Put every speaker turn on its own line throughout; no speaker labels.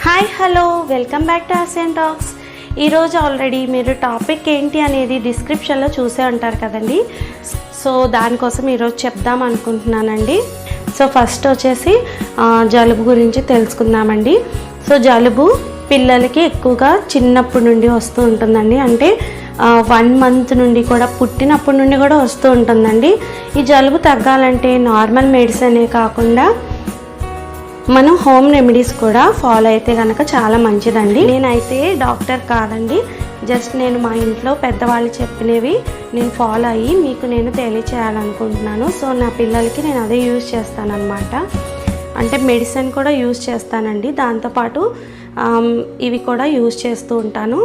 Hi hello welcome back to Asian talks. ఈరోజు already మీరు topic ఏంటి అనేది డిస్క్రిప్షన్లో చూసే ఉంటారు కదండి. సో దానికోసం ఈరోజు చెప్దాం అనుకుంటున్నానండి. సో ఫస్ట్ వచ్చేసి జలుబు గురించి తెలుసుకుందామండి. సో జలుబు పిల్లలకి ఎక్కువగా చిన్నప్పటి నుండి వస్తూ ఉంటుందండి. అంటే 1 మంత్ నుండి కూడా, పుట్టినప్పటి నుండి కూడా వస్తూ ఉంటుందండి. ఈ జలుబు తగ్గాలంటే నార్మల్ మెడిసినే కాకుండా మనం హోమ్ రెమెడీస్ కూడా ఫాలో అయితే కనుక చాలా మంచిదండి. నేనైతే డాక్టర్ కాదండి, జస్ట్ నేను మా ఇంట్లో పెద్దవాళ్ళు చెప్పినవి నేను ఫాలో అయ్యి మీకు నేను తెలియచేయాలనుకుంటున్నాను. సో నా పిల్లలకి నేను అదే యూజ్ చేస్తానన్నమాట. అంటే మెడిసిన్ కూడా యూజ్ చేస్తానండి, దాంతోపాటు ఇవి కూడా యూజ్ చేస్తూ ఉంటాను.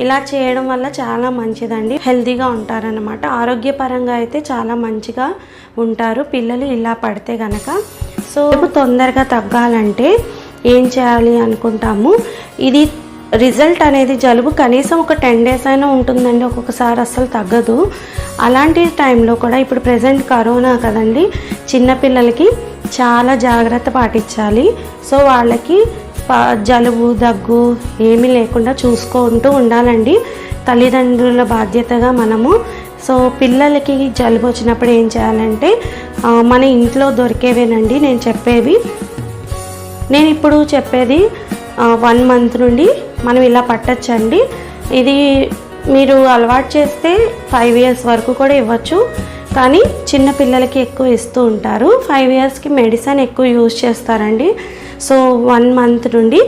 ఇలా చేయడం వల్ల చాలా మంచిదండి, హెల్తీగా ఉంటారన్నమాట. ఆరోగ్యపరంగా అయితే చాలా మంచిగా ఉంటారు పిల్లలు ఇలా పడితే కనుక. సో తొందరగా తగ్గాలంటే ఏం చేయాలి అనుకుంటాము. ఇది రిజల్ట్ అనేది జలుబు కనీసం ఒక 10 days అయినా ఉంటుందండి, ఒక్కొక్కసారి అస్సలు తగ్గదు. అలాంటి టైంలో కూడా ఇప్పుడు ప్రెజెంట్ కరోనా కదండి, చిన్నపిల్లలకి చాలా జాగ్రత్త పాటించాలి. సో వాళ్ళకి జలుబు దగ్గు ఏమీ లేకుండా చూసుకుంటూ ఉండాలండి, తల్లిదండ్రుల బాధ్యతగా మనము. సో పిల్లలకి జలుబు వచ్చినప్పుడు ఏం చేయాలంటే మన ఇంట్లో దొరికేవేనండి నేను చెప్పేవి. నేను ఇప్పుడు చెప్పేది 1 month నుండి మనం ఇలా పట్టచ్చండి. ఇది మీరు అలవాటు చేస్తే 5 years వరకు కూడా ఇవ్వచ్చు, కానీ చిన్న పిల్లలకి ఎక్కువ ఇస్తూ ఉంటారు. 5 yearsకి మెడిసిన్ ఎక్కువ యూజ్ చేస్తారండి. సో 1 month నుండి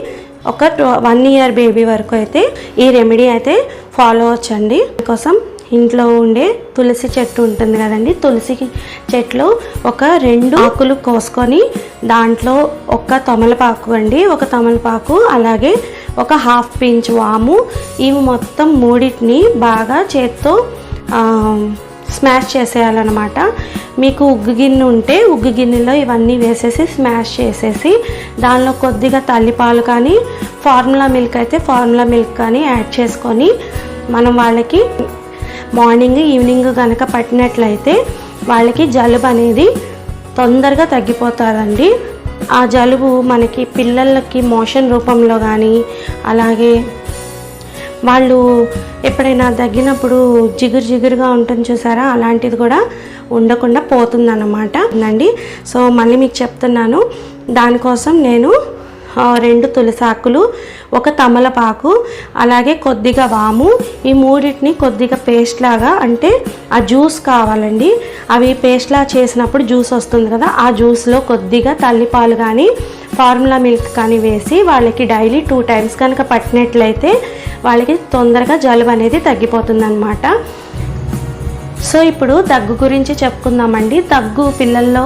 ఒక 1 year బేబీ వరకు అయితే ఈ రెమెడీ అయితే ఫాలో అవ్వచ్చండి. కోసం ఇంట్లో ఉండే తులసి చెట్టు ఉంటుంది కదండి, తులసి చెట్లో ఒక 2 ఆకులు కోసుకొని దాంట్లో ఒక తమలపాకు అండి, ఒక తమలపాకు, అలాగే ఒక 1/2 pinch వాము, ఇవి మొత్తం 3టిని బాగా చేత్తో స్మాష్ చేసేయాలన్నమాట. మీకు ఉగ్గు గిన్నె ఉంటే ఉగ్గు గిన్నెలో ఇవన్నీ వేసేసి స్మాష్ చేసేసి దానిలో కొద్దిగా తల్లిపాలు కానీ, ఫార్ములా మిల్క్ అయితే ఫార్ములా మిల్క్ కానీ యాడ్ చేసుకొని మనం వాళ్ళకి మార్నింగ్ ఈవినింగ్ కనుక పట్టినట్లయితే వాళ్ళకి జలుబు అనేది తొందరగా తగ్గిపోతుందండి. ఆ జలుబు మనకి పిల్లలకి మోషన్ రూపంలో కానీ, అలాగే వాళ్ళు ఎప్పుడైనా తగ్గినప్పుడు జిగురుగా ఉంటుంది చూసారా, అలాంటిది కూడా ఉండకుండా పోతుందన్నమాట అండి. సో మళ్ళీ మీకు చెప్తున్నాను, దానికోసం నేను 2 తులసి ఆకులు, ఒక తమలపాకు, అలాగే కొద్దిగా వాము, ఈ 3టిని కొద్దిగా పేస్ట్ లాగా, అంటే ఆ జ్యూస్ కావాలండి. అవి పేస్ట్లా చేసినప్పుడు జ్యూస్ వస్తుంది కదా, ఆ జ్యూస్లో కొద్దిగా తల్లిపాలు కానీ ఫార్ములా మిల్క్ కానీ వేసి వాళ్ళకి డైలీ 2 times కనుక పట్టినట్లయితే వాళ్ళకి తొందరగా జలుబు అనేది తగ్గిపోతుందన్నమాట. సో ఇప్పుడు దగ్గు గురించి చెప్పుకుందామండి. దగ్గు పిల్లల్లో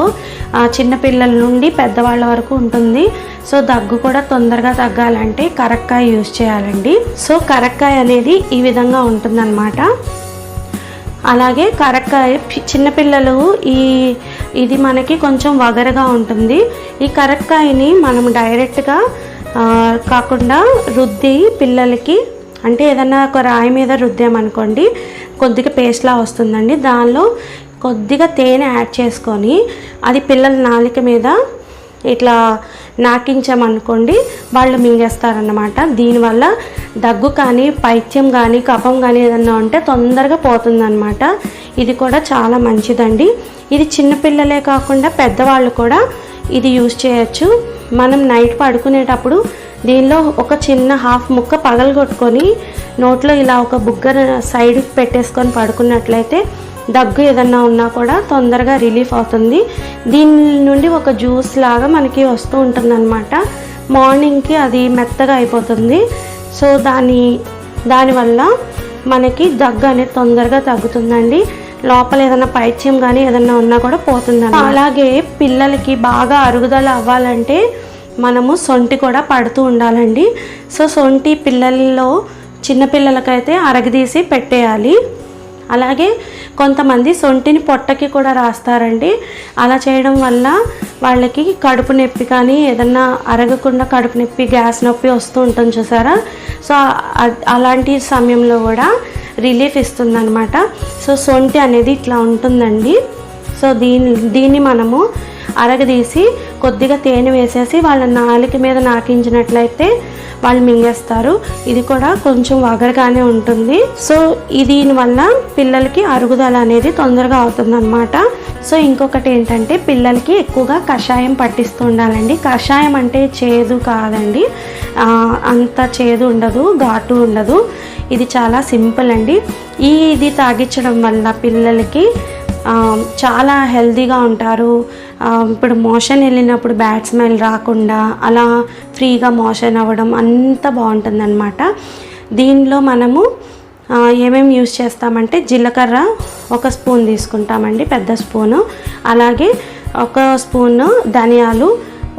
చిన్నపిల్లల నుండి పెద్దవాళ్ళ వరకు ఉంటుంది. సో దగ్గు కూడా తొందరగా తగ్గాలంటే కరక్కాయ యూజ్ చేయాలండి. సో కరక్కాయ అనేది ఈ విధంగా ఉంటుందన్నమాట. అలాగే కరక్కాయ చిన్నపిల్లలు ఇది మనకి కొంచెం వగరగా ఉంటుంది. ఈ కరక్కాయని మనం డైరెక్ట్గా కాకుండా రుద్ది పిల్లలకి, అంటే ఏదన్నా ఒక రాయి మీద రుద్దామనుకోండి కొద్దిగా పేస్ట్లా వస్తుందండి. దానిలో కొద్దిగా తేనె యాడ్ చేసుకొని అది పిల్లల నాలుక మీద ఇట్లా నాకించామనుకోండి వాళ్ళు మింగేస్తారన్నమాట. దీనివల్ల దగ్గు కానీ, పైత్యం కానీ, కఫం కానీ ఏదన్నా ఉంటే తొందరగా పోతుందన్నమాట. ఇది కూడా చాలా మంచిదండి. ఇది చిన్నపిల్లలే కాకుండా పెద్దవాళ్ళు కూడా ఇది యూజ్ చేయొచ్చు. మనం నైట్ పడుకునేటప్పుడు దీనిలో ఒక చిన్న 1/2 ముక్క పగలగొట్టుకొని నోట్లో ఇలా ఒక బుగ్గర సైడ్కి పెట్టేసుకొని పడుకున్నట్లయితే దగ్గు ఏదన్నా ఉన్నా కూడా తొందరగా రిలీఫ్ అవుతుంది. దీని నుండి ఒక జ్యూస్ లాగా మనకి వస్తూ ఉంటుందన్నమాట. మార్నింగ్కి అది మెత్తగా అయిపోతుంది. సో దానివల్ల మనకి దగ్గు అనేది తొందరగా తగ్గుతుందండి. లోపల ఏదైనా పైత్యం కానీ ఏదన్నా ఉన్నా కూడా పోతుందండి. అలాగే పిల్లలకి బాగా అరుగుదల అవ్వాలంటే మనము సొంటి కూడా పడుతూ ఉండాలండి. సో సొంటి పిల్లల్లో చిన్నపిల్లలకైతే అరగదీసి పెట్టేయాలి. అలాగే కొంతమంది సొంటిని పొట్టకి కూడా రాస్తారండి. అలా చేయడం వల్ల వాళ్ళకి కడుపు నొప్పి కానీ ఏదన్నా అరగకుండా కడుపు నొప్పి, గ్యాస్ నొప్పి వస్తూ ఉంటుంది చూసారా. సో అలాంటి సమయంలో కూడా రిలీఫ్ ఇస్తుందన్నమాట. సో సొంటి అనేది ఇట్లా ఉంటుందండి. సో దీన్ని మనము అరగదీసి కొద్దిగా తేనె వేసేసి వాళ్ళ నాలుక మీద నాకించినట్లయితే వాళ్ళు మింగేస్తారు. ఇది కూడా కొంచెం వగరగానే ఉంటుంది. సో దీనివల్ల పిల్లలకి అరుగుదల అనేది తొందరగా అవుతుందన్నమాట. సో ఇంకొకటి ఏంటంటే పిల్లలకి ఎక్కువగా కషాయం పట్టిస్తూ ఉండాలండి. కషాయం అంటే చేదు కాదండి, అంత చేదు ఉండదు, ఘాటు ఉండదు. ఇది చాలా సింపుల్ అండి. ఇది తాగించడం వల్ల పిల్లలకి చాలా హెల్తీగా ఉంటారు. ఇప్పుడు మోషన్ వెళ్ళినప్పుడు బ్యాడ్ స్మెల్ రాకుండా అలా ఫ్రీగా మోషన్ అవ్వడం అంతా బాగుంటుందన్నమాట. దీనిలో మనము ఏమేమి యూజ్ చేస్తామంటే జీలకర్ర 1 స్పూన్ తీసుకుంటామండి, పెద్ద స్పూను. అలాగే 1 స్పూను ధనియాలు,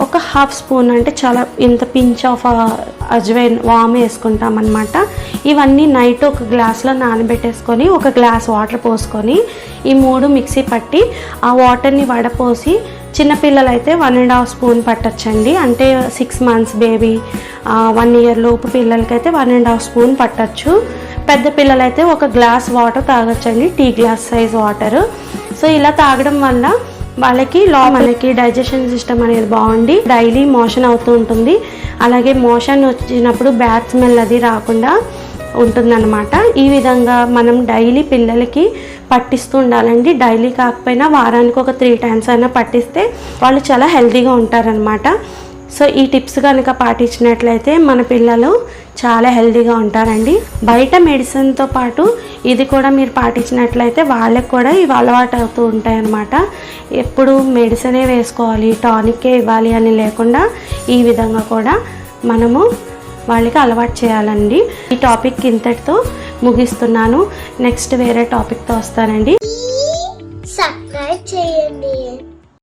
1/2 స్పూన్ అంటే చాలా ఇంత పించ్ ఆఫ్ అజ్వైన్ వాము వేసుకుంటాం అన్నమాట. ఇవన్నీ నైట్ ఒక గ్లాస్లో నానబెట్టేసుకొని 1 గ్లాస్ వాటర్ పోసుకొని ఈ 3 మిక్సీ పట్టి ఆ వాటర్ని వడపోసి, చిన్నపిల్లలు అయితే 1.5 స్పూన్ పట్టచ్చండి. అంటే 6 మంత్స్ బేబీ, 1 ఇయర్ లోపు పిల్లలకైతే 1.5 స్పూన్ పట్టచ్చు. పెద్ద పిల్లలైతే 1 గ్లాస్ వాటర్ తాగొచ్చండి, tea glass size water. So ఇలా తాగడం వల్ల వాళ్ళకి మనకి డైజెషన్ సిస్టమ్ అనేది బాగుండి డైలీ మోషన్ అవుతూ ఉంటుంది. అలాగే మోషన్ వచ్చినప్పుడు బ్యాడ్ స్మెల్ అది రాకుండా ఉంటుందన్నమాట. ఈ విధంగా మనం డైలీ పిల్లలకి పట్టిస్తూ ఉండాలండి. డైలీ కాకపోయినా వారానికి ఒక 3 టైమ్స్ అయినా పట్టిస్తే వాళ్ళు చాలా హెల్తీగా ఉంటారనమాట. సో ఈ టిప్స్ కనుక పాటించినట్లయితే మన పిల్లలు చాలా హెల్తీగా ఉంటారండి. బయట మెడిసిన్తో పాటు ఇది కూడా మీరు పాటించినట్లయితే వాళ్ళకి కూడా ఇవి అలవాటు అవుతూ ఉంటాయన్నమాట. ఎప్పుడు మెడిసినే వేసుకోవాలి, టానిక్కే ఇవ్వాలి అని లేకుండా ఈ విధంగా కూడా మనము వాళ్ళకి అలవాటు చేయాలండి. ఈ టాపిక్ ఇంతటితో ముగిస్తున్నాను. నెక్స్ట్ వేరే టాపిక్తో వస్తానండి.